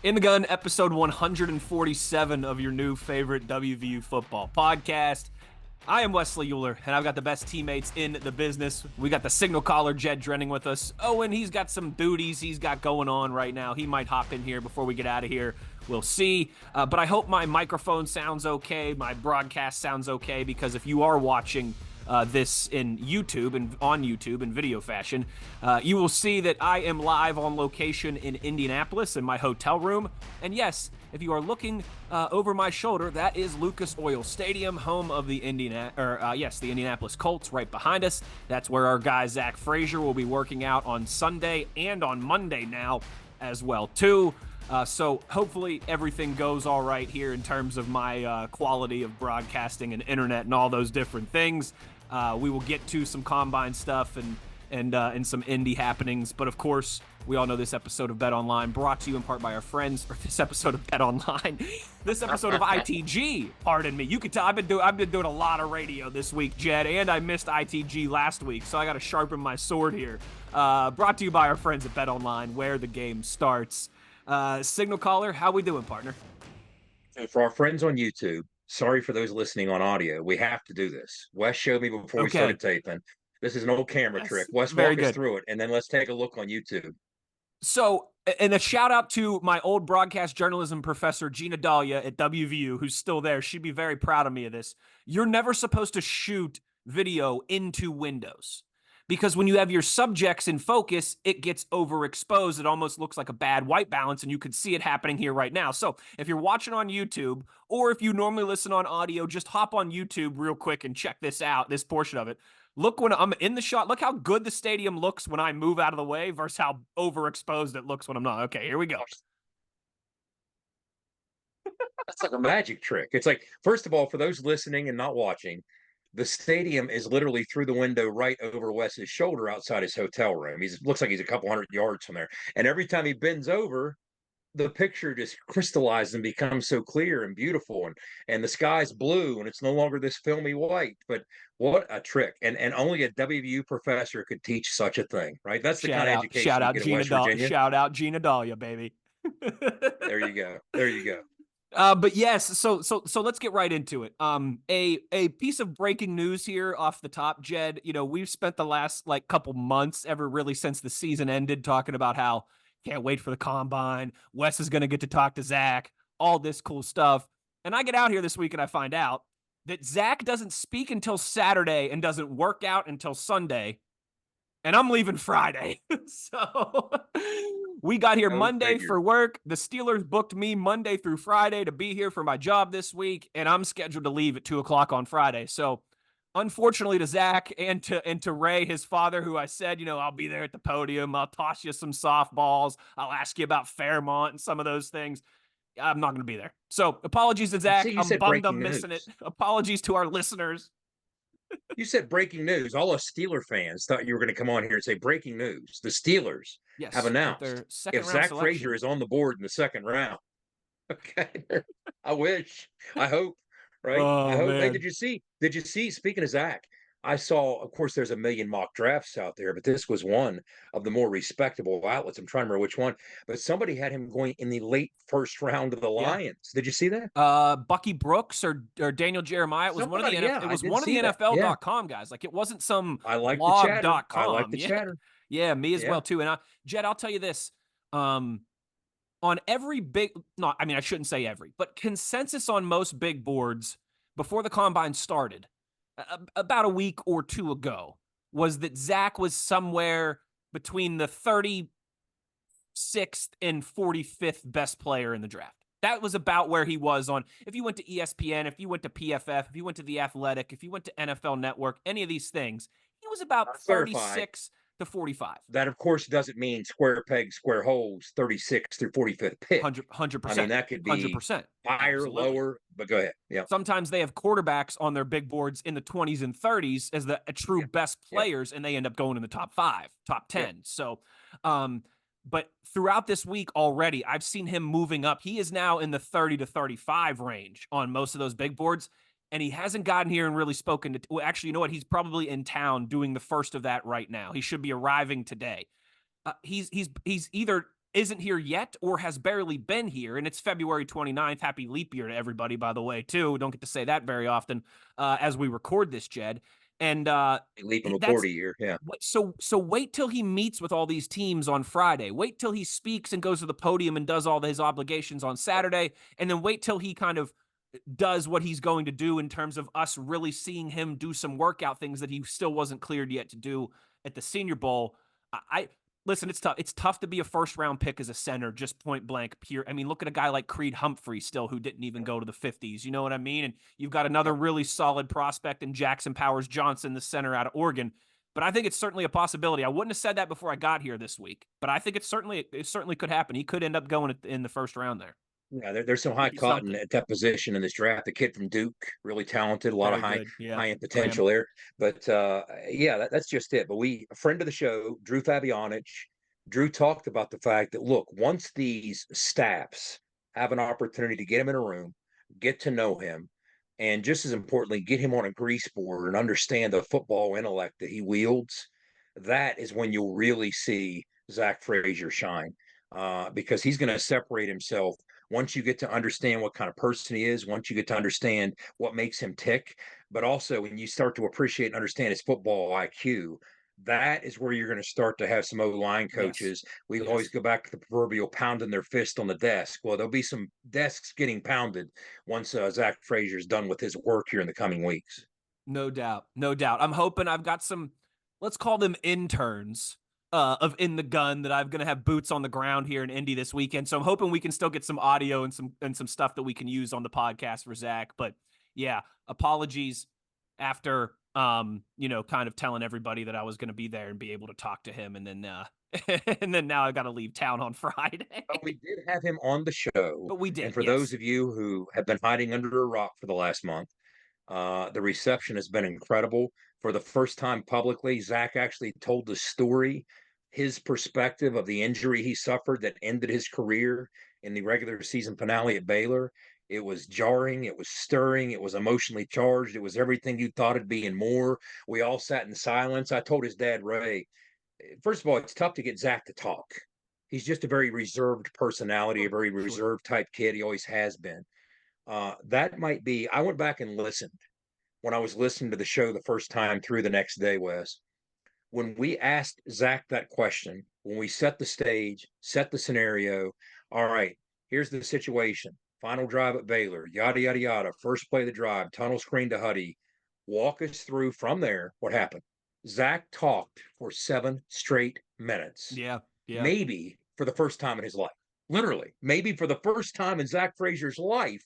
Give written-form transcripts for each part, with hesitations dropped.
In the Gun, episode 147 of your new favorite WVU football podcast. I am Wesley Euler, and I've got the best teammates in the business. We got the signal caller, Jed Drenning, with us. Owen, he's got some duties he's got going on right now. He might hop in here before we get out of here. We'll see. But I hope my microphone sounds okay, my broadcast sounds okay, because if you are watching this in YouTube and on YouTube in video fashion, you will see that I am live on location in Indianapolis in my hotel room. And yes, if you are looking over my shoulder, that is Lucas Oil Stadium, home of the Indianapolis Colts, right behind us. That's where our guy Zach Frazier will be working out on Sunday and on Monday now as well too. So hopefully everything goes all right here in terms of my quality of broadcasting and internet and all those different things. We will get to some combine stuff and some indie happenings, but of course, we all know this episode of Bet Online brought to you in part by our friends, or this episode of Bet Online, this episode of ITG. Pardon me. You could tell I've been doing a lot of radio this week, Jed, and I missed ITG last week, so I got to sharpen my sword here. Brought to you by our friends at Bet Online, where the game starts. Signal caller, how we doing, partner? For our friends on YouTube, sorry for those listening on audio. We have to do this. Wes showed me before we Okay. started taping. This is an old camera trick. Yes. Wes, Very walk us good. through it, and then let's take a look on YouTube. So, and a shout out to my old broadcast journalism professor, Gina Dahlia at WVU, who's still there. She'd be very proud of me of this. You're never supposed to shoot video into windows because when you have your subjects in focus, it gets overexposed. It almost looks like a bad white balance, and you could see it happening here right now. So if you're watching on YouTube, or if you normally listen on audio, just hop on YouTube real quick and check this out, this portion of it. Look when I'm in the shot. Look how good the stadium looks when I move out of the way versus how overexposed it looks when I'm not. Okay, here we go. That's like a magic trick. It's like, first of all, for those listening and not watching, the stadium is literally through the window right over Wes's shoulder outside his hotel room. He looks like he's a couple hundred yards from there. And every time he bends over, the picture just crystallizes and becomes so clear and beautiful, and the sky's blue and it's no longer this filmy white. But what a trick. And only a WVU professor could teach such a thing, right? That's the kind of education you get in West Virginia. Shout out Gina Dahlia, baby. There you go. There you go. But yes, so let's get right into it. A piece of breaking news here off the top, Jed. You know, we've spent the last like couple months, ever really since the season ended, talking about how can't wait for the combine. Wes is going to get to talk to Zach, all this cool stuff. And I get out here this week and I find out that Zach doesn't speak until Saturday and doesn't work out until Sunday. And I'm leaving Friday. So we got here Monday for work. The Steelers booked me Monday through Friday to be here for my job this week. And I'm scheduled to leave at 2:00 on Friday. So unfortunately to Zach and to Ray, his father, who I said, you know, I'll be there at the podium. I'll toss you some softballs. I'll ask you about Fairmont and some of those things. I'm not going to be there. So apologies to Zach. I'm bummed I'm missing it. Apologies to our listeners. You said breaking news. All us Steeler fans thought you were going to come on here and say breaking news. The Steelers have announced if Zach Frazier is on the board in the second round. Okay. I wish. I hope. Right. Oh, I hope. man. Hey, did you see, speaking of Zach, I saw, of course, there's a million mock drafts out there, but this was one of the more respectable outlets. I'm trying to remember which one, but somebody had him going in the late first round of the Lions. Did you see that? Bucky Brooks or Daniel Jeremiah. It was one of the it was one of the NFL.com guys. Like it wasn't some I like the chatter. blog.com. I like the chatter. Yeah, me as well too. And Jed, I'll tell you this. On every big, not, I mean, I shouldn't say every, but consensus on most big boards before the combine started, about a week or two ago, was that Zach was somewhere between the 36th and 45th best player in the draft. That was about where he was on. If you went to ESPN, if you went to PFF, if you went to The Athletic, if you went to NFL Network, any of these things, he was about 36 to 45. That, of course, doesn't mean square peg, square holes, 36 through 45th pick. 100%. I mean, that could be 100%. Higher, Absolutely. lower, but go ahead. Yeah. Sometimes they have quarterbacks on their big boards in the 20s and 30s as the true best players, and they end up going in the top 5, top 10. So, but throughout this week already, I've seen him moving up. He is now in the 30 to 35 range on most of those big boards. And he hasn't gotten here and really spoken to. Well, actually, you know what? He's probably in town doing the first of that right now. He should be arriving today. He's either isn't here yet or has barely been here. And it's February 29th. Happy leap year to everybody, by the way, too. Don't get to say that very often as we record this, Jed. And Leap and record that's a year. Yeah. so wait till he meets with all these teams on Friday. Wait till he speaks and goes to the podium and does all his obligations on Saturday. And then wait till he kind of does what he's going to do in terms of us really seeing him do some workout things that he still wasn't cleared yet to do at the Senior Bowl. I listen, it's tough. It's tough to be a first round pick as a center, just point blank, pure. I mean, look at a guy like Creed Humphrey still, who didn't even go to the 50s. You know what I mean? And you've got another really solid prospect in Jackson Powers Johnson, the center out of Oregon. But I think it's certainly a possibility. I wouldn't have said that before I got here this week, but I think it certainly could happen. He could end up going in the first round there. Yeah, there's some high cotton at that position in this draft. The kid from Duke, really talented, a lot of Very good. Yeah. high end potential there. But yeah, that's just it. But a friend of the show, Drew Fabianich, Drew talked about the fact that look, once these staffs have an opportunity to get him in a room, get to know him, and just as importantly, get him on a grease board and understand the football intellect that he wields, that is when you'll really see Zach Frazier shine. Because he's going to separate himself once you get to understand what kind of person he is, once you get to understand what makes him tick, but also when you start to appreciate and understand his football IQ, that is where you're going to start to have some O-line coaches. We always go back to the proverbial pounding their fist on the desk. Well, there'll be some desks getting pounded once Zach Frazier's done with his work here in the coming weeks. No doubt. No doubt. I'm hoping I've got some, let's call them interns of In the Gun that I'm going to have boots on the ground here in Indy this weekend. So I'm hoping we can still get some audio and some stuff that we can use on the podcast for Zach. But yeah, apologies after, kind of telling everybody that I was going to be there and be able to talk to him. And then, and then now I got to leave town on Friday. We did have him on the show. But we did. And for those of you who have been hiding under a rock for the last month, the reception has been incredible. For the first time publicly, Zach actually told the story, his perspective of the injury he suffered that ended his career in the regular season finale at Baylor. It was jarring, it was stirring, it was emotionally charged, it was everything you thought it'd be and more. We all sat in silence. I told his dad, Ray, first of all, it's tough to get Zach to talk. He's just a very reserved personality, a very reserved type kid. He always has been. That might be, I went back and listened when I was listening to the show the first time through the next day, Wes. When we asked Zach that question, when we set the stage, set the scenario, all right, here's the situation. Final drive at Baylor, yada, yada, yada. First play of the drive, tunnel screen to Huddy. Walk us through from there what happened. Zach talked for 7 straight minutes. Yeah. Maybe for the first time in his life. Literally, maybe for the first time in Zach Frazier's life,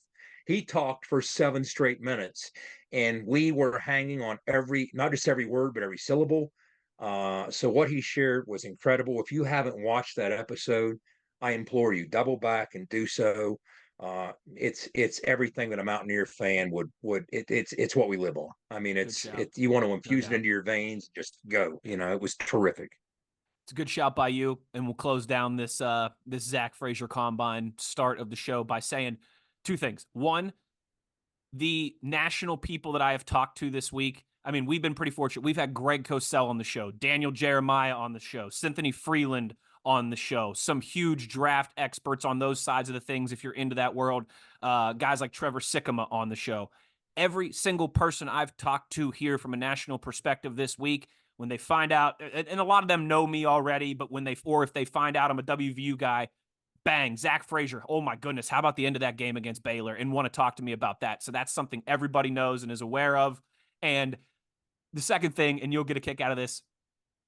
he talked for 7 straight minutes. And we were hanging on not just every word, but every syllable. So what he shared was incredible. If you haven't watched that episode, I implore you, double back and do so. It's everything that a Mountaineer fan it's what we live on. I mean, you want to infuse it into your veins, just go. It was terrific. It's a good shout by you, and we'll close down this Zach Frazier Combine start of the show by saying 2 things. One, the national people that I have talked to this week, I mean, we've been pretty fortunate. We've had Greg Cosell on the show, Daniel Jeremiah on the show, Cynthia Freeland on the show, some huge draft experts on those sides of the things if you're into that world, guys like Trevor Sikkema on the show. Every single person I've talked to here from a national perspective this week, when they find out, and a lot of them know me already, but if they find out I'm a WVU guy, bang, Zach Frazier. Oh my goodness. How about the end of that game against Baylor? And want to talk to me about that. So that's something everybody knows and is aware of. And the second thing, and you'll get a kick out of this,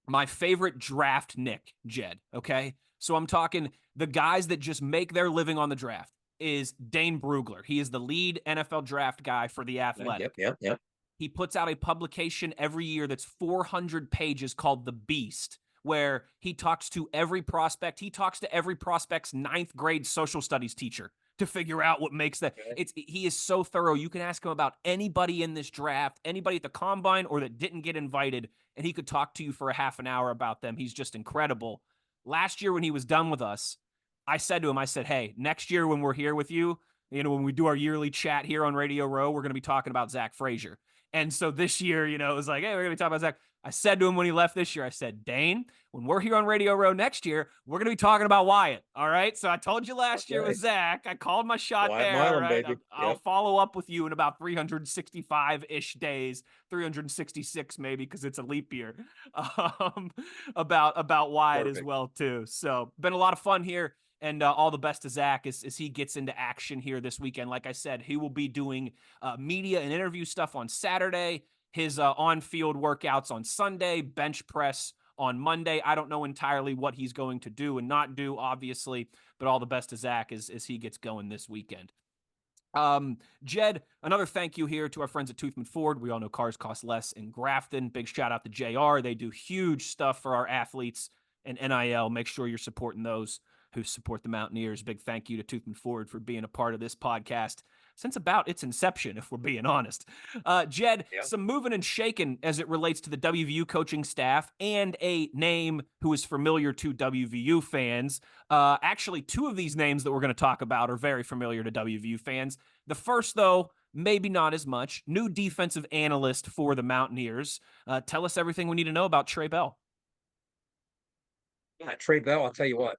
my favorite draft Nick, Jed. Okay. So I'm talking the guys that just make their living on the draft is Dane Brugler. He is the lead NFL draft guy for The Athletic. Yep. He puts out a publication every year that's 400 pages called The Beast, where he talks to every prospect. He talks to every prospect's 9th grade social studies teacher to figure out what makes that. He is so thorough. You can ask him about anybody in this draft, anybody at the combine or that didn't get invited, and he could talk to you for a half an hour about them. He's just incredible. Last year when he was done with us, I said to him, hey, next year when we're here with you, when we do our yearly chat here on Radio Row, we're going to be talking about Zach Frazier. And so this year, it was like, hey, we're going to be talking about Zach. I said to him when he left this year, I said, Dane, when we're here on Radio Row next year, we're going to be talking about Wyatt. All right. So I told you last year Okay. with Zach, I called my shot Wyatt there. All Milan, right. baby. I'll Yep. follow up with you in about 365-ish days, 366 maybe, because it's a leap year, um, about Wyatt as Perfect. well, too. So been a lot of fun here. And all the best to Zach as he gets into action here this weekend. Like I said, he will be doing media and interview stuff on Saturday, his on-field workouts on Sunday, bench press on Monday. I don't know entirely what he's going to do and not do, obviously, but all the best to Zach as he gets going this weekend. Jed, another thank you here to our friends at Toothman Ford. We all know cars cost less in Grafton. Big shout out to JR. They do huge stuff for our athletes and NIL. Make sure you're supporting those who support the Mountaineers. Big thank you to Toothman Ford for being a part of this podcast since about its inception, if we're being honest. Jed, Yeah. some moving and shaking as it relates to the WVU coaching staff and a name who is familiar to WVU fans. Actually, two of these names that we're going to talk about are very familiar to WVU fans. The first, though, maybe not as much. New defensive analyst for the Mountaineers. Tell us everything we need to know about Trey Bell. Yeah, Trey Bell, I'll tell you what,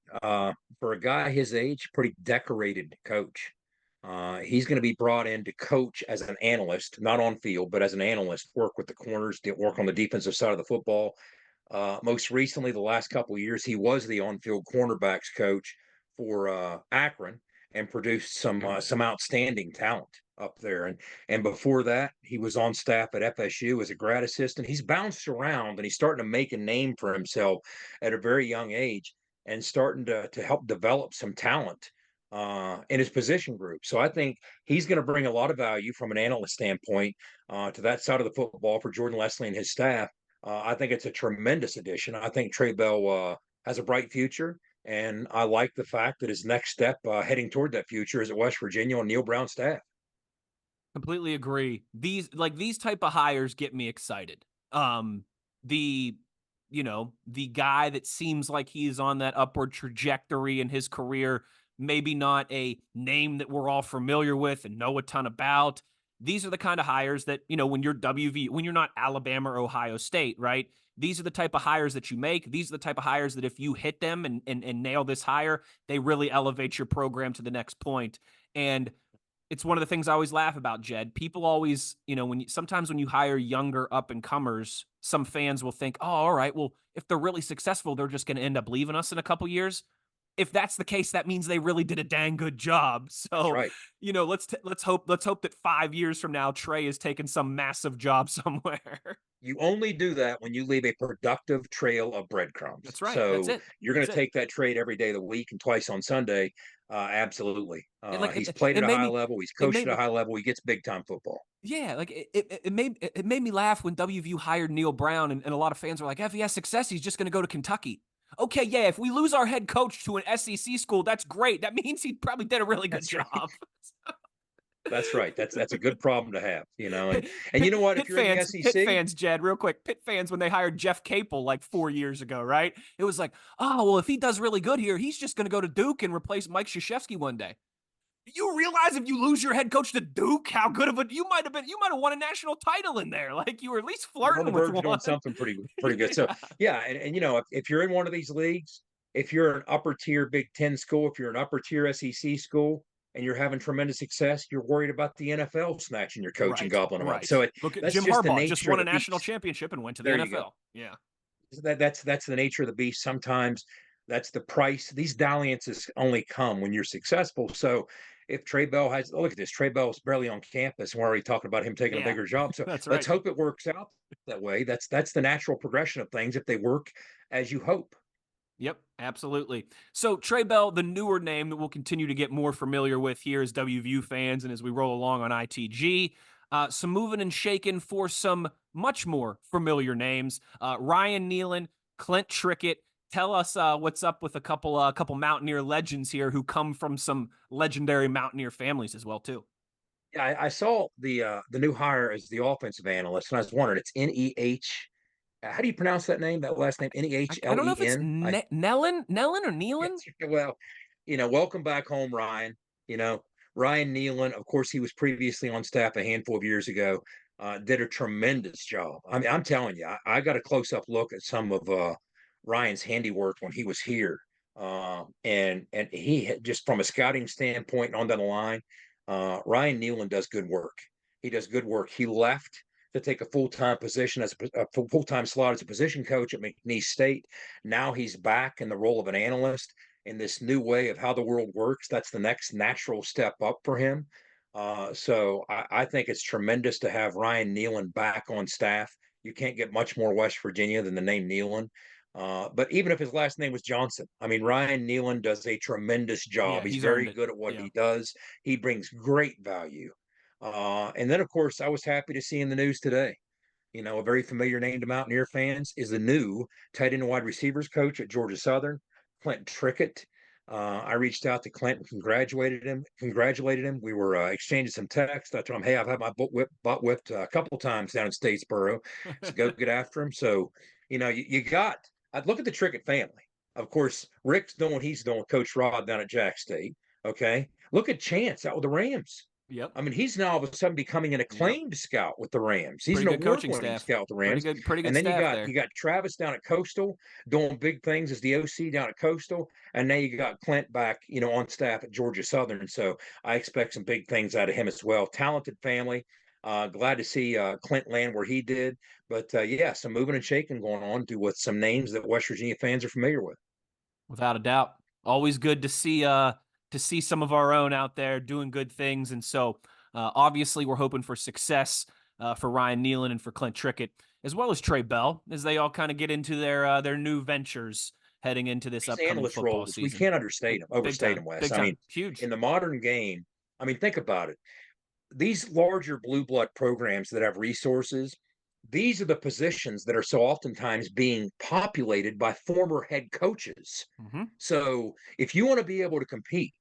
for a guy his age, pretty decorated coach. He's going to be brought in to coach as an analyst, not on field, but as an analyst, work with the corners, work on the defensive side of the football. Most recently, the last couple of years, he was the on-field cornerbacks coach for Akron and produced some outstanding talent up there. And before that, he was on staff at FSU as a grad assistant. He's bounced around and he's starting to make a name for himself at a very young age and starting to help develop some talent in his position group. So I think he's going to bring a lot of value from an analyst standpoint to that side of the football for Jordan Leslie and his staff. I think it's a tremendous addition. I think Trey Bell has a bright future, and I like the fact that his next step heading toward that future is at West Virginia on Neil Brown's staff. Completely agree. These type of hires get me excited. The the guy that seems like he's on that upward trajectory in his career, maybe not a name that we're all familiar with and know a ton about. These are the kind of hires that, when you're when you're not Alabama or Ohio State, right? These are the type of hires that you make. These are the type of hires that if you hit them and nail this hire, they really elevate your program to the next point. And it's one of the things I always laugh about, Jed. People always, sometimes when you hire younger up and comers, some fans will think, oh, all right, well, if they're really successful, they're just going to end up leaving us in a couple years. If that's the case, that means they really did a dang good job. That's So, right. let's hope that 5 years from now, Trey is taking some massive job somewhere. You only do that when you leave a productive trail of breadcrumbs. That's right. That's So it. you're going That's to it. take that trade every day of the week and twice on Sunday. Absolutely. And like He's played it at a made high me, level. He's it coached made at a me, high level. He gets big time football. yeah, like it made me laugh when WVU hired Neil Brown, and a lot of fans were like, if he has success, he's just going to go to Kentucky. Okay, yeah, if we lose our head coach to an SEC school, that's great. That means he probably did a really good That's right. job. That's right. That's a good problem to have, and you Pitt, know what? If Pitt you're in the fans, Pitt SEC, fans, Jed, real quick. Pitt fans, when they hired Jeff Capel like 4 years ago, right? It was like, oh, well, if he does really good here, he's just going to go to Duke and replace Mike Krzyzewski one day. You realize if you lose your head coach to Duke, how good of a you might have won a national title in there. Like you were at least you're on the flirting with verge of doing one. something pretty good. So Yeah. yeah, and if you're in one of these leagues, if you're an upper tier Big Ten school, if you're an upper tier SEC school, and you're having tremendous success, you're worried about the NFL snatching your coach and Right, gobbling them up. right. So Look at that's Jim just the Harbaugh, just nature of won a the national beast. championship and went to the There you go. NFL. Yeah. That's the nature of the beast. Sometimes that's the price. These dalliances only come when you're successful. So if Trey Bell has look at this, Trey Bell's barely on campus, and we're already talking about him taking a Yeah. bigger job. So That's let's right. hope it works out that way. That's the natural progression of things if they work as you hope. Yep, absolutely. So Trey Bell, the newer name that we'll continue to get more familiar with here as WVU fans and as we roll along on ITG. Some moving and shaking for some much more familiar names. Ryan Nealon, Clint Trickett. Tell us what's up with a couple Mountaineer legends here who come from some legendary Mountaineer families as well too. Yeah, I saw the new hire as the offensive analyst, and I was wondering, it's Neh. How do you pronounce that name? That last name, I don't know if it's Nehlen. Nellen or Yes, Nealon. well, welcome back home, Ryan. You know, Ryan Nealon, of course, he was previously on staff a handful of years ago. did a tremendous job. I mean, I'm telling you, I got a close-up look at some of Ryan's handiwork when he was here. And he had, just from a scouting standpoint on down the line, Ryan Nealon does good work. He does good work. He left to take a full-time position as a full-time slot as a position coach at McNeese State. Now he's back in the role of an analyst in this new way of how the world works. That's the next natural step up for him. So I think it's tremendous to have Ryan Nealon back on staff. You can't get much more West Virginia than the name Nealon. But even if his last name was Johnson, I mean, Ryan Nealon does a tremendous job. Yeah, He's he's very earned it. good at what Yeah. he does. He brings great value. And then, of course, I was happy to see in the news today, a very familiar name to Mountaineer fans is the new tight end and wide receivers coach at Georgia Southern, Clint Trickett. I reached out to Clint and congratulated him. We were exchanging some texts. I told him, hey, I've had my butt whipped a couple of times down in Statesboro. So go get after him. So, you got, I look at the Trickett family. Of course, Rick's doing what he's doing, Coach Rod down at Jack State. Okay. Look at Chance out with the Rams. Yep. I mean, he's now all of a sudden becoming an acclaimed scout with the Rams. He's Pretty an good coaching award-winning staff. scout with the Rams. Pretty good And then staff there. you got Travis down at Coastal doing big things as the OC down at Coastal, and now you got Clint back, on staff at Georgia Southern. So I expect some big things out of him as well. Talented family. Glad to see Clint land where he did. But yeah, some moving and shaking going on with some names that West Virginia fans are familiar with. Without a doubt. Always good to see some of our own out there doing good things. And so obviously we're hoping for success for Ryan Nealon and for Clint Trickett, as well as Trey Bell, as they all kind of get into their new ventures heading into this upcoming analyst football roles, season. We can't overstate them, Wes. I mean, huge. In the modern game, I mean, think about it. These larger blue blood programs that have resources, these are the positions that are so oftentimes being populated by former head coaches. Mm-hmm. So if you want to be able to compete,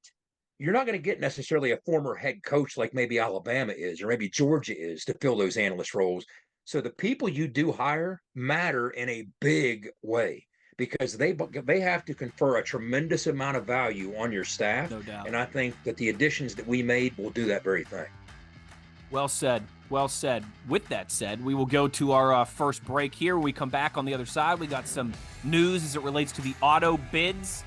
you're not going to get necessarily a former head coach like maybe Alabama is or maybe Georgia is to fill those analyst roles. So the people you do hire matter in a big way because they have to confer a tremendous amount of value on your staff. No doubt. And I think that the additions that we made will do that very thing. Well said. Well said. With that said, we will go to our first break here. When we come back on the other side, we got some news as it relates to the auto bids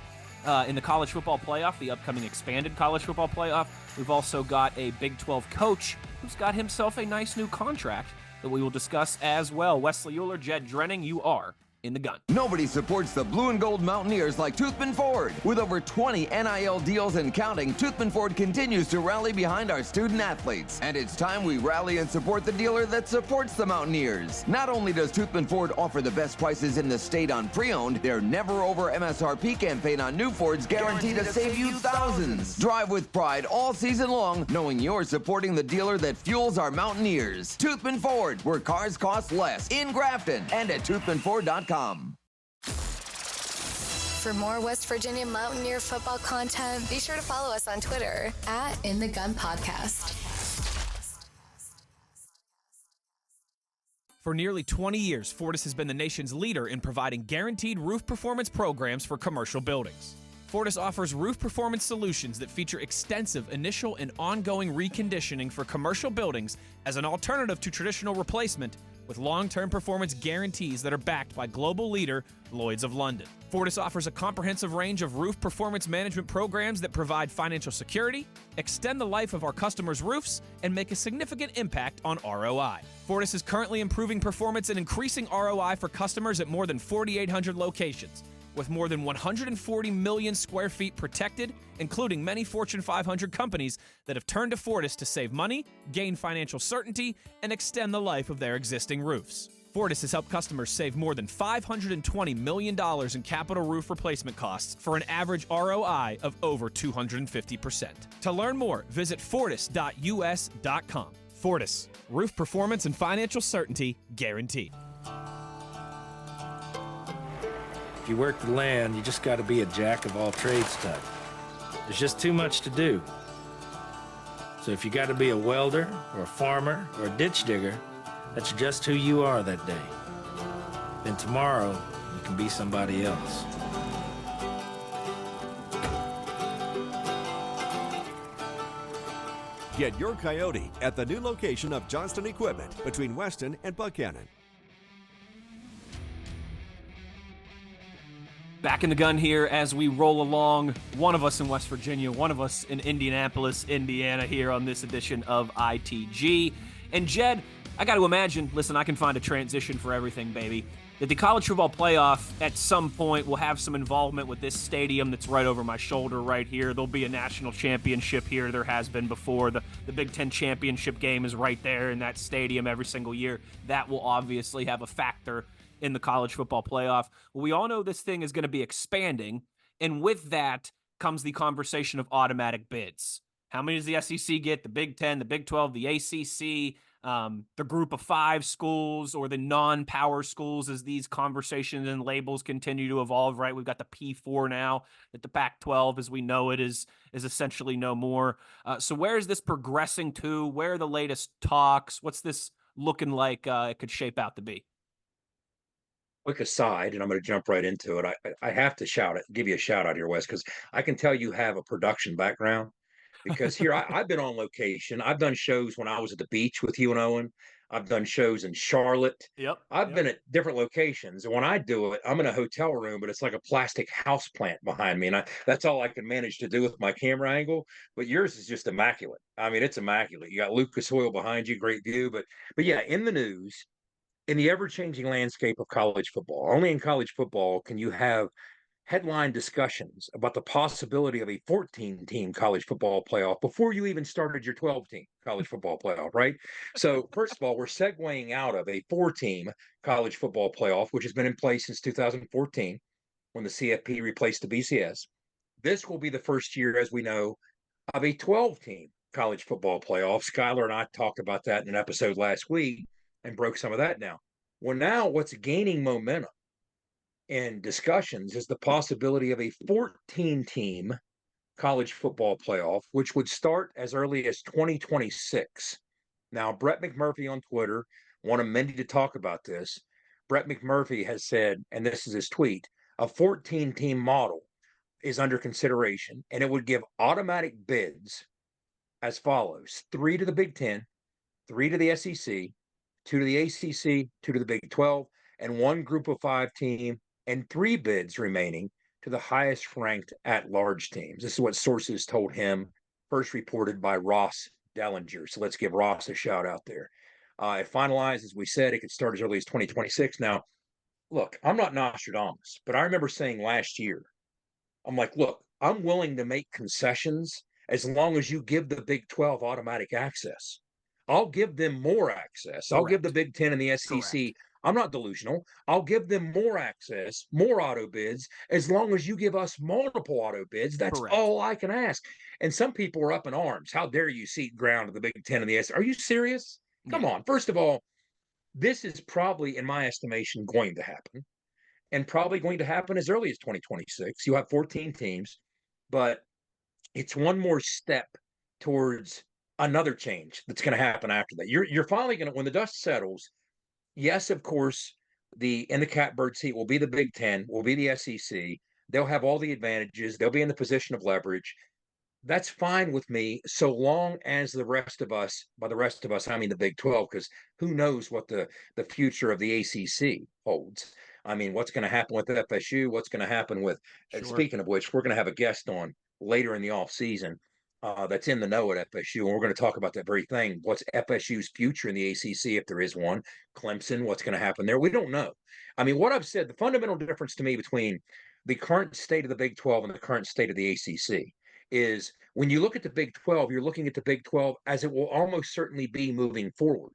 in the college football playoff, the upcoming expanded college football playoff. We've also got a Big 12 coach who's got himself a nice new contract that we will discuss as well. Wesley Euler, Jed Drenning, you are in the gun. Nobody supports the blue and gold Mountaineers like Toothman Ford. With over 20 NIL deals and counting, Toothman Ford continues to rally behind our student athletes. And it's time we rally and support the dealer that supports the Mountaineers. Not only does Toothman Ford offer the best prices in the state on pre-owned, their never over MSRP campaign on new Fords guaranteed to save you thousands. Drive with pride all season long, knowing you're supporting the dealer that fuels our Mountaineers. Toothman Ford, where cars cost less, in Grafton and at toothmanford.com. For more West Virginia Mountaineer football content, be sure to follow us on Twitter at In the Gun Podcast. For nearly 20 years, Fortis has been the nation's leader in providing guaranteed roof performance programs for commercial buildings. Fortis offers roof performance solutions that feature extensive initial and ongoing reconditioning for commercial buildings as an alternative to traditional replacement, with long-term performance guarantees that are backed by global leader Lloyd's of London. Fortis offers a comprehensive range of roof performance management programs that provide financial security, extend the life of our customers' roofs, and make a significant impact on ROI. Fortis is currently improving performance and increasing ROI for customers at more than 4,800 locations, with more than 140 million square feet protected, including many Fortune 500 companies that have turned to Fortis to save money, gain financial certainty, and extend the life of their existing roofs. Fortis has helped customers save more than $520 million in capital roof replacement costs for an average ROI of over 250%. To learn more, visit fortis.us.com. Fortis, roof performance and financial certainty guaranteed. If you work the land, you just got to be a jack of all trades type. There's just too much to do. So if you got to be a welder or a farmer or a ditch digger, that's just who you are that day. Then tomorrow, you can be somebody else. Get your Coyote at the new location of Johnston Equipment between Weston and Buchanan. Back in the gun here as we roll along, one of us in West Virginia, one of us in Indianapolis, Indiana, here on this edition of ITG. And Jed, I got to imagine, listen, I can find a transition for everything, baby, that the college football playoff at some point will have some involvement with this stadium that's right over my shoulder right here. There'll be a national championship here. There has been before. The Big Ten championship game is right there in that stadium every single year. That will obviously have a factor in the college football playoff. Well, we all know this thing is going to be expanding, and with that comes the conversation of automatic bids. How many does the SEC get? The Big Ten, the Big 12, the ACC, the group of 5 schools, or the non-power schools, as these conversations and labels continue to evolve, right? We've got the P4 now, that the Pac-12, as we know it, is essentially no more. So where is this progressing to? Where are the latest talks? What's this looking like it could shape out to be? Quick aside, and I'm going to jump right into it. I have to give you a shout out here, Wes, because I can tell you have a production background. Because here I've been on location. I've done shows when I was at the beach with you and Owen. I've done shows in Charlotte. Yep. I've been at different locations, and when I do it, I'm in a hotel room, but it's like a plastic house plant behind me, and that's all I can manage to do with my camera angle. But yours is just immaculate. I mean, it's immaculate. You got Lucas Oil behind you, great view. But yeah, in the news, in the ever-changing landscape of college football, only in college football can you have headline discussions about the possibility of a 14-team college football playoff before you even started your 12-team college football playoff, right? So, first of all, we're segueing out of a 4-team college football playoff, which has been in place since 2014 when the CFP replaced the BCS. This will be the first year, as we know, of a 12-team college football playoff. Skylar and I talked about that in an episode last week and broke some of that down. Well, now what's gaining momentum in discussions is the possibility of a 14-team college football playoff, which would start as early as 2026. Now, Brett McMurphy on Twitter wanted Mindy to talk about this. Brett McMurphy has said, and this is his tweet, a 14-team model is under consideration, and it would give automatic bids as follows: 3 to the Big Ten, 3 to the SEC, 2 to the ACC, 2 to the Big 12, and 1 group of 5 team, and 3 bids remaining to the highest ranked at-large teams. This is what sources told him, first reported by Ross Dellinger. So let's give Ross a shout out there. It finalized, as we said, it could start as early as 2026. Now, look, I'm not Nostradamus, but I remember saying last year, I'm like, look, I'm willing to make concessions as long as you give the Big 12 automatic access. I'll give them more access. Correct. I'll give the Big 10 and the SEC. Correct. I'm not delusional. I'll give them more access, more auto bids, as long as you give us multiple auto bids. That's Correct. All I can ask. And some people are up in arms. How dare you cede ground to the Big 10 and the SEC? Are you serious? Come on. First of all, this is probably, in my estimation, going to happen, and probably going to happen as early as 2026. You'll have 14 teams, but it's one more step towards another change that's going to happen after that. You're finally going to, when the dust settles, yes, of course, in the catbird seat will be the Big Ten, will be the SEC. They'll have all the advantages. They'll be in the position of leverage. That's fine with me, so long as the rest of us, by the rest of us, I mean the Big 12, because who knows what the future of the ACC holds. I mean, what's going to happen with FSU? What's going to happen with, speaking of which, we're going to have a guest on later in the offseason that's in the know at FSU, and we're going to talk about that very thing. What's FSU's future in the ACC, if there is one? Clemson, what's going to happen there? We don't know. I mean, what I've said, the fundamental difference to me between the current state of the Big 12 and the current state of the ACC is when you look at the Big 12, you're looking at the Big 12 as it will almost certainly be moving forward.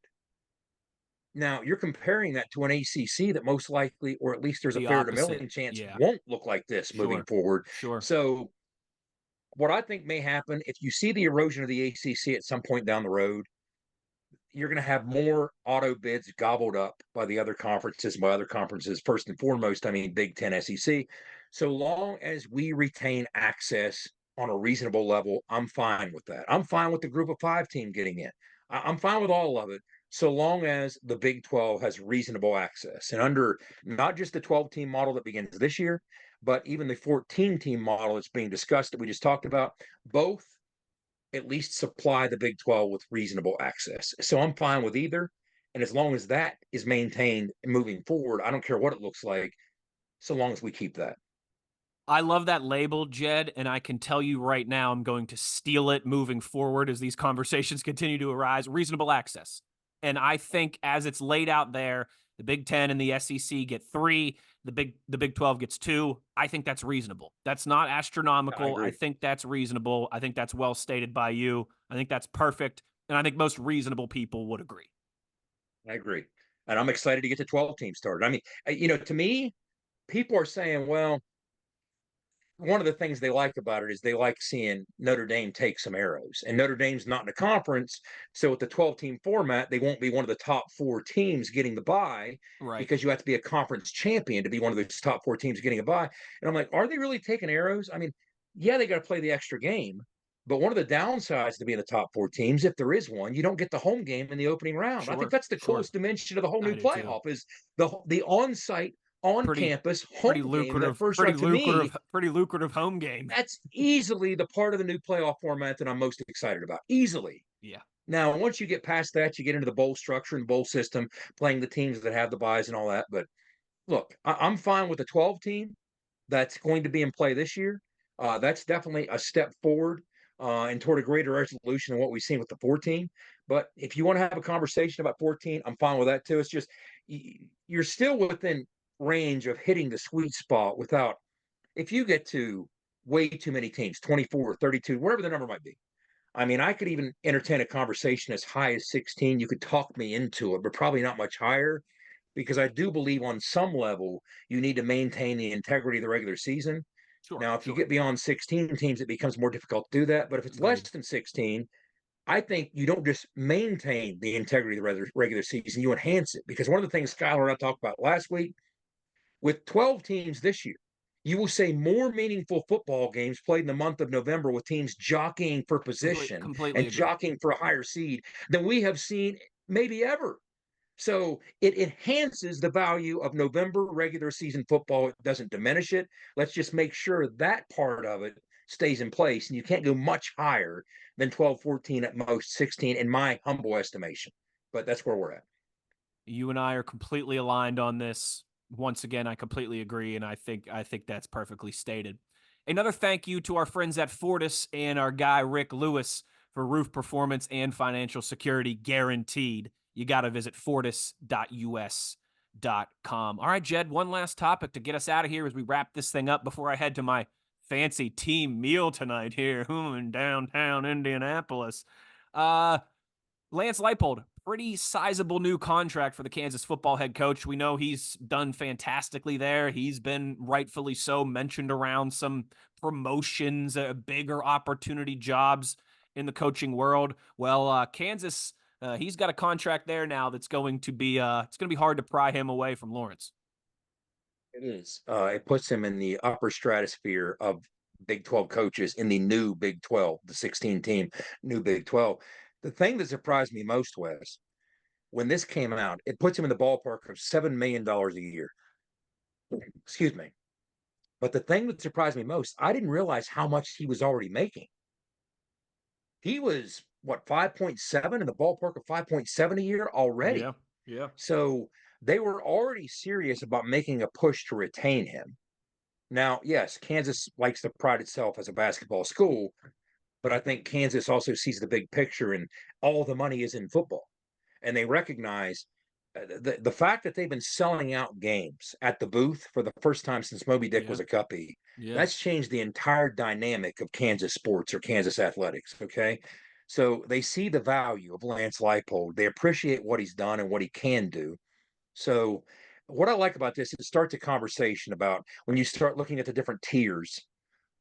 Now, you're comparing that to an ACC that most likely, or at least there's a fair to million chance, won't look like this moving forward. Sure. So what I think may happen, if you see the erosion of the ACC at some point down the road, you're going to have more auto bids gobbled up by the other conferences. By other conferences, first and foremost, I mean Big Ten, SEC. So long as we retain access on a reasonable level, I'm fine with that. I'm fine with the group of 5 team getting in. I'm fine with all of it, so long as the Big 12 has reasonable access. And under not just the 12-team model that begins this year, but even the 14-team model that's being discussed that we just talked about, both at least supply the Big 12 with reasonable access. So I'm fine with either. And as long as that is maintained moving forward, I don't care what it looks like, so long as we keep that. I love that label, Jed, and I can tell you right now I'm going to steal it moving forward as these conversations continue to arise. Reasonable access. And I think as it's laid out there, the Big Ten and the SEC get 3, the Big 12 gets 2. I think that's reasonable. That's not astronomical. I think that's reasonable. I think that's well stated by you. I think that's perfect. And I think most reasonable people would agree. I agree. And I'm excited to get the 12 teams started. I mean, to me, people are saying, well, one of the things they like about it is they like seeing Notre Dame take some arrows. And Notre Dame's not in a conference. So with the 12-team format, they won't be one of the top 4 teams getting the bye, Right. because you have to be a conference champion to be one of those top 4 teams getting a bye. And I'm like, are they really taking arrows? I mean, yeah, they got to play the extra game. But one of the downsides to being the top 4 teams, if there is one, you don't get the home game in the opening round. I think that's the coolest dimension of the whole new playoff is the on-site, on-campus home game. That first round, to me, pretty lucrative home game. that's easily the part of the new playoff format that I'm most excited about. Easily. Yeah. Now, once you get past that, you get into the bowl structure and bowl system, playing the teams that have the buys and all that. But look, I'm fine with the 12 team that's going to be in play this year. That's definitely a step forward and toward a greater resolution than what we've seen with the 14. But if you want to have a conversation about 14, I'm fine with that too. It's just you're still within range of hitting the sweet spot without, if you get to way too many teams, 24, 32, whatever the number might be. I mean, I could even entertain a conversation as high as 16. You could talk me into it, but probably not much higher, because I do believe on some level you need to maintain the integrity of the regular season. Now, if you get beyond 16 teams, it becomes more difficult to do that. But if it's less than 16, I think you don't just maintain the integrity of the regular season, you enhance it. Because one of the things Skylar and I talked about last week, with 12 teams this year, you will say more meaningful football games played in the month of November with teams jockeying for position and jockeying for a higher seed than we have seen maybe ever. So it enhances the value of November regular season football. It doesn't diminish it. Let's just make sure that part of it stays in place. And you can't go much higher than 12, 14, at most 16, in my humble estimation. But that's where we're at. You and I are completely aligned on this. Once again, I completely agree, and I think that's perfectly stated. Another thank you to our friends at Fortis and our guy Rick Lewis for roof performance and financial security guaranteed. You got to visit fortis.us.com. All right, Jed, one last topic to get us out of here as we wrap this thing up before I head to my fancy team meal tonight here in downtown Indianapolis. Lance Leipold, pretty sizable new contract for the Kansas football head coach. We know he's done fantastically there. He's been rightfully so mentioned around some promotions, bigger opportunity jobs in the coaching world. Well, Kansas, he's got a contract there now that's going to be it's going to be hard to pry him away from Lawrence. It is. It puts him in the upper stratosphere of Big 12 coaches in the new Big 12, the 16 team new Big 12. The thing that surprised me most, Wes, when this came out, it puts him in the ballpark of $7 million a year. Excuse me. But the thing that surprised me most, I didn't realize how much he was already making. He was, what, 5.7, in the ballpark of 5.7 a year already. Yeah. So they were already serious about making a push to retain him. Now, yes, Kansas likes to pride itself as a basketball school, but I think Kansas also sees the big picture, and all the money is in football. And they recognize the fact that they've been selling out games at the booth for the first time since Moby Dick was a cuppy. That's changed the entire dynamic of Kansas sports or Kansas athletics, okay? So they see the value of Lance Leipold. They appreciate what he's done and what he can do. So what I like about this is it starts a conversation about when you start looking at the different tiers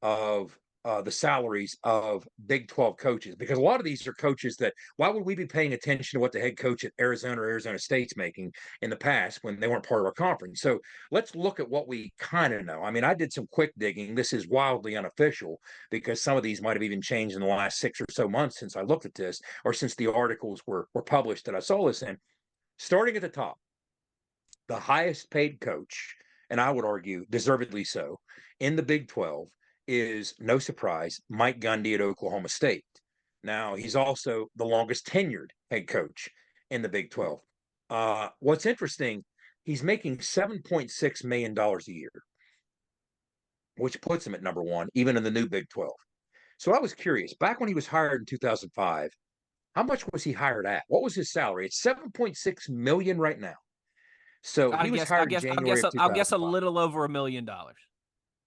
of the salaries of Big 12 coaches, because a lot of these are coaches that, why would we be paying attention to what the head coach at Arizona or Arizona State's making in the past when they weren't part of our conference? So let's look at what we kind of know. I mean, I did some quick digging. This is wildly unofficial because some of these might have even changed in the last 6 or so months since I looked at this, or since the articles were published that I saw this in. Starting at the top, the highest paid coach, and I would argue deservedly so, in the Big 12 is, no surprise, Mike Gundy at Oklahoma State. Now, he's also the longest tenured head coach in the Big 12. What's interesting, he's making $7.6 million a year, which puts him at number one, even in the new Big 12. So I was curious, back when he was hired in 2005, how much was he hired at? What was his salary? It's 7.6 million right now. So he was hired in January of I'll guess a 2005. little over $1 million.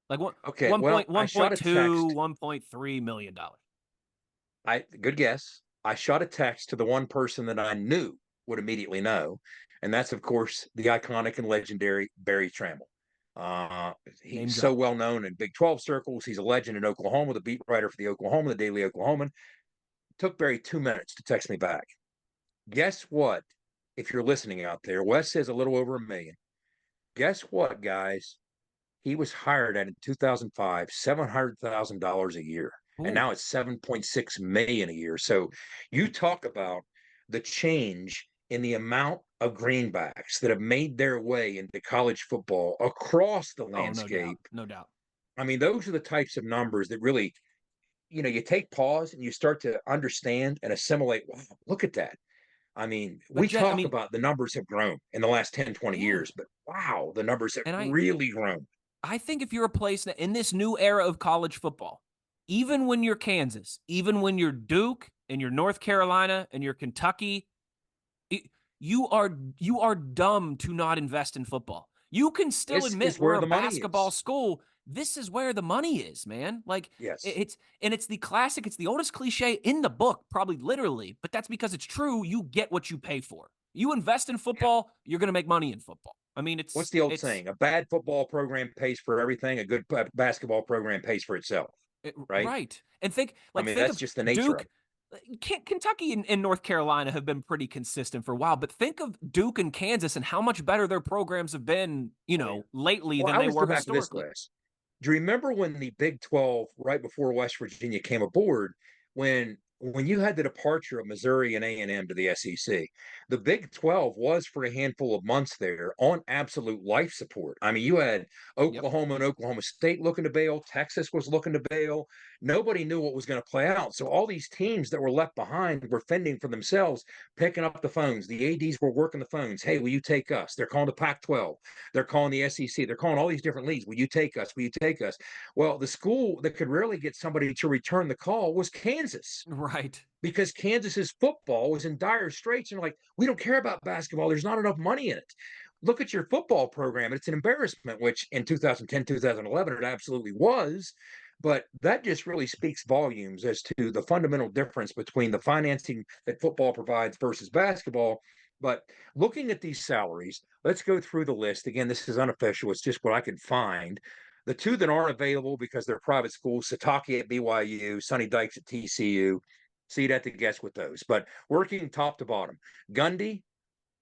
Like what? Okay, One well, point I one shot point a two, text. $1.3 million. Good guess. I shot a text to the one person that I knew would immediately know, and that's of course the iconic and legendary Barry Trammell. Name He's so drop. well known in Big 12 circles. He's a legend in Oklahoma, the beat writer for the Oklahoma, the Daily Oklahoman. Took Barry 2 minutes to text me back. Guess what? If you're listening out there, Wes says a little over $1 million. Guess what, guys? He was hired at in 2005, $700,000 a year, and Ooh. now it's 7.6 million a year. So you talk about the change in the amount of greenbacks that have made their way into college football across the Oh, no doubt. landscape. No doubt. I mean, those are the types of numbers that really, you take pause and you start to understand and assimilate. Wow, look at that. I mean, But we Jed, talk about the numbers have grown in the last 10, 20 yeah. years, but wow, the numbers have And really grown. I think if you're a place that in this new era of college football, even when you're Kansas, even when you're Duke and you're North Carolina and you're Kentucky, you are dumb to not invest in football. You can still This admit is we're where a the money basketball is. school. This is where the money is, man. Like Yes. it's the classic, it's the oldest cliche in the book, probably literally, but that's because it's true. You get what you pay for. You invest in Yeah. football, you're going to make money in football. I mean, What's the old saying? A bad football program pays for everything. A good basketball program pays for itself. Right. Right. And think I like mean, think that's of just the nature of Duke. it. Kentucky and North Carolina have been pretty consistent for a while, but think of Duke and Kansas and how much better their programs have been, Oh, yeah. lately Well, than I they always go were back to this, historically. Wes. Do you remember when the Big 12, right before West Virginia came aboard, when you had the departure of Missouri and A&M to the SEC, the Big 12 was for a handful of months there on absolute life support. I mean, you had Yep. Oklahoma and Oklahoma State looking to bail, Texas was looking to bail. Nobody knew what was going to play out. So all these teams that were left behind were fending for themselves, picking up the phones. The ADs were working the phones. Hey, will you take us? They're calling the Pac-12. They're calling the SEC. They're calling all these different leagues. Will you take us? Will you take us? Well, the school that could rarely get somebody to return the call was Kansas, Right. because Kansas's football was in dire straits. And like, we don't care about basketball. There's not enough money in it. Look at your football program. It's an embarrassment, which in 2010, 2011, it absolutely was. But that just really speaks volumes as to the fundamental difference between the financing that football provides versus basketball. But looking at these salaries, let's go through the list. Again, this is unofficial. It's just what I could find. The two that aren't available because they're private schools, Sataki at BYU, Sonny Dykes at TCU. So you'd have to guess with those. But working top to bottom, Gundy,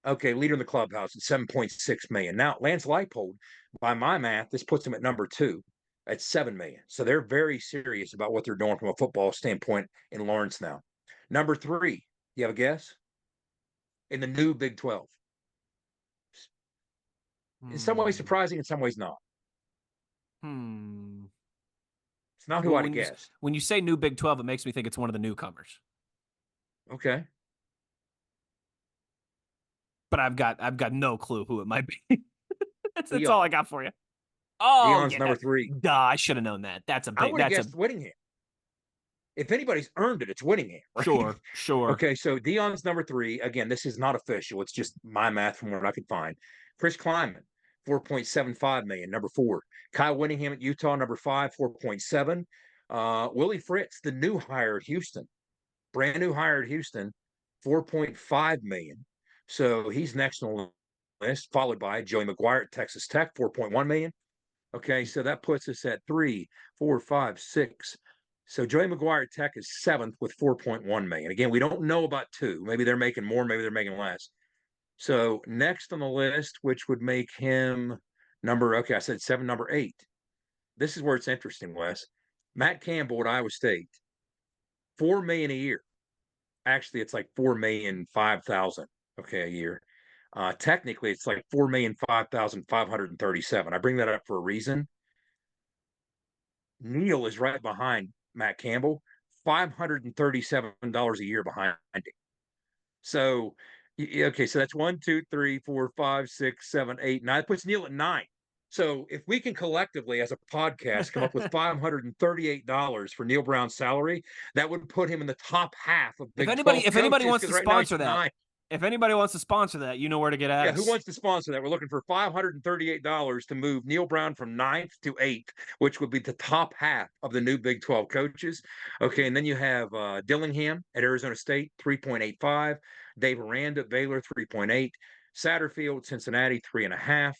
okay, leader in the clubhouse at 7.6 million. Now, Lance Leipold, by my math, this puts him at number two at 7 million. So they're very serious about what they're doing from a football standpoint in Lawrence now. Number three, you have a guess? In the new Big 12. In some ways surprising, in some ways not. Hmm. It's not who Well, I'd have guessed. when you say new Big 12, it makes me think it's one of the newcomers. Okay. But I've got no clue who it might be. that's all I Deion. got for you. Oh, Deion's yeah, number three. duh, I should have known that. I would have guessed Whittingham. If anybody's earned it, it's Whittingham, right? Sure. Okay, so Deion's number three. Again, this is not official. It's just my math from what I could find. Chris Kleiman, 4.75 million, number four. Kyle Whittingham at Utah, number five, 4.7. Willie Fritz, the new hire at Houston, brand new hire at Houston, 4.5 million. So he's next on the list, followed by Joey McGuire at Texas Tech, 4.1 million. Okay, so that puts us at 3, 4, 5, 6. So Joey McGuire at Tech is seventh with 4.1 million. Again, we don't know about two. Maybe they're making more, maybe they're making less. So next on the list, which would make him okay, I said seven, number eight. This is where it's interesting, Wes. Matt Campbell at Iowa State, 4 million a year. Actually, it's like 4,005,000, okay, a year. Technically, it's like 4,005,537. I bring that up for a reason. Neal is right behind Matt Campbell, $537 a year behind him. So, okay, so that's 1, 2, 3, 4, 5, 6, 7, 8, 9. That puts Neil at 9. So if we can collectively, as a podcast, come up with $538 for Neil Brown's salary, that would put him in the top half of Big 12 if anybody coaches, wants to right now he's sponsor that, 9. if anybody wants to sponsor that, you know where to get at Yeah, us. who wants to sponsor that? We're looking for $538 to move Neil Brown from 9th to 8th, which would be the top half of the new Big 12 coaches. Okay, and then you have Dillingham at Arizona State, 3.85. Dave Aranda at Baylor, 3.8. Satterfield, Cincinnati, 3.5.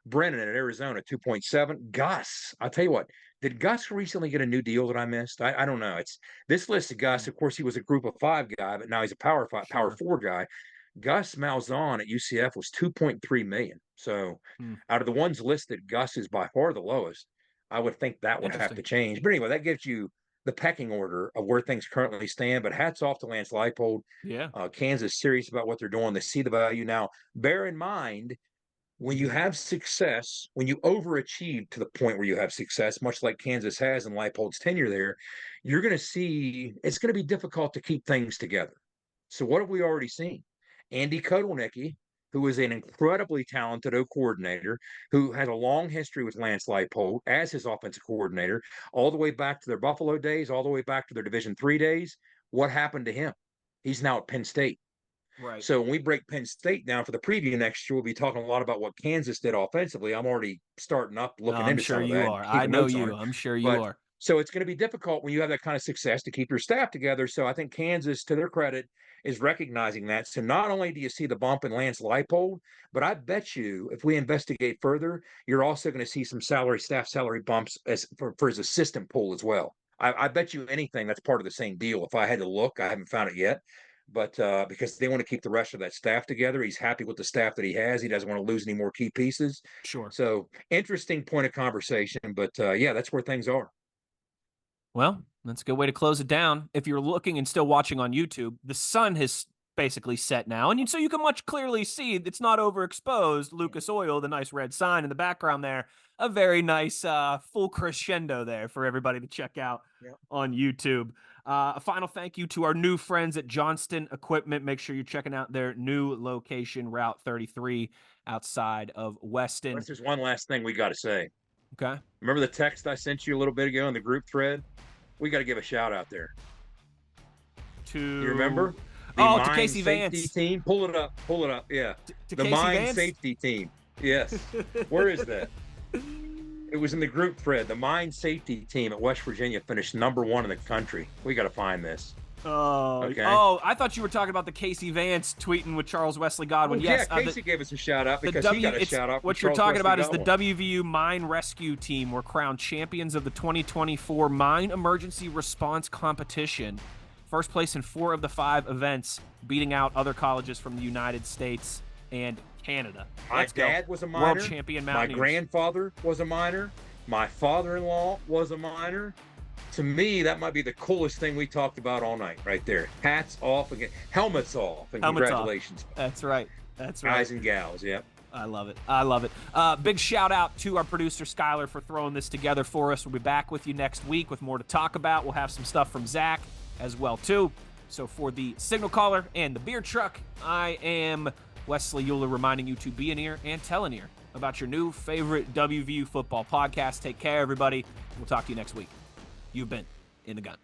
Brennan at Arizona, 2.7. Gus, I'll tell you what, did Gus recently get a new deal that I missed? I don't know. It's this list of Gus. Of course, he was a Group of 5 guy, but now he's a Power 4 guy. Gus Malzahn at UCF was $2.3 million. So out of the ones listed, Gus is by far the lowest. I would think that would have to change. But anyway, that gives you the pecking order of where things currently stand. But hats off to Lance Leipold. Yeah. Kansas serious about what they're doing. They see the value. Now, bear in mind, when you have success, when you overachieve to the point where you have success, much like Kansas has in Leipold's tenure there, you're going to see it's going to be difficult to keep things together. So what have we already seen? Andy Kotelnicki, who is an incredibly talented coordinator, who has a long history with Lance Leipold as his offensive coordinator, all the way back to their Buffalo days, all the way back to their Division III days. What happened to him? He's now at Penn State. Right. So when we break Penn State down for the preview next year, we'll be talking a lot about what Kansas did offensively. I'm already starting up looking into some of that. I know you. I'm sure you are. So it's going to be difficult when you have that kind of success to keep your staff together. So I think Kansas, to their credit, is recognizing that. So not only do you see the bump in Lance Leipold, but I bet you if we investigate further, you're also going to see some staff salary bumps for his assistant pool as well. I bet you anything that's part of the same deal. If I had to look, I haven't found it yet. But because they want to keep the rest of that staff together, he's happy with the staff that he has. He doesn't want to lose any more key pieces. Sure. So interesting point of conversation. But yeah, that's where things are. Well, that's a good way to close it down. If you're looking and still watching on YouTube, the sun has basically set now. And so you can much clearly see it's not overexposed. Lucas Oil, the nice red sign in the background there, a very nice full crescendo there for everybody to check out on YouTube. A final thank you to our new friends at Johnston Equipment. Make sure you're checking out their new location, Route 33, outside of Weston. There's one last thing we got to say. Okay. Remember the text I sent you a little bit ago in the group thread? We got to give a shout out there. You remember? To Casey Vance team. Pull it up. Yeah. To the Casey mine Vance? safety team. Yes. Where is that? It was in the group thread. The mine safety team at West Virginia finished #1 in the country. We got to find this. Okay. Oh, I thought you were talking about the Casey Vance tweeting with Charles Wesley Godwin. Yes, Casey gave us a shout out because he got a shout out. What you're talking about is the WVU Mine Rescue Team were crowned champions of the 2024 Mine Emergency Response Competition. First place in 4 of the 5 events, beating out other colleges from the United States and Canada. My dad was a miner. World champion Mountaineers. My grandfather was a miner. My father-in-law was a miner. To me, that might be the coolest thing we talked about all night right there. Hats off again. Helmets off. And congratulations. Off. That's right. Guys and gals, yep. I love it. Big shout out to our producer, Skylar, for throwing this together for us. We'll be back with you next week with more to talk about. We'll have some stuff from Zach as well, too. So for the Signal Caller and the Beer Truck, I am Wesley Euler, reminding you to be an ear and tell an ear about your new favorite WVU football podcast. Take care, everybody. We'll talk to you next week. You've been In the Gun.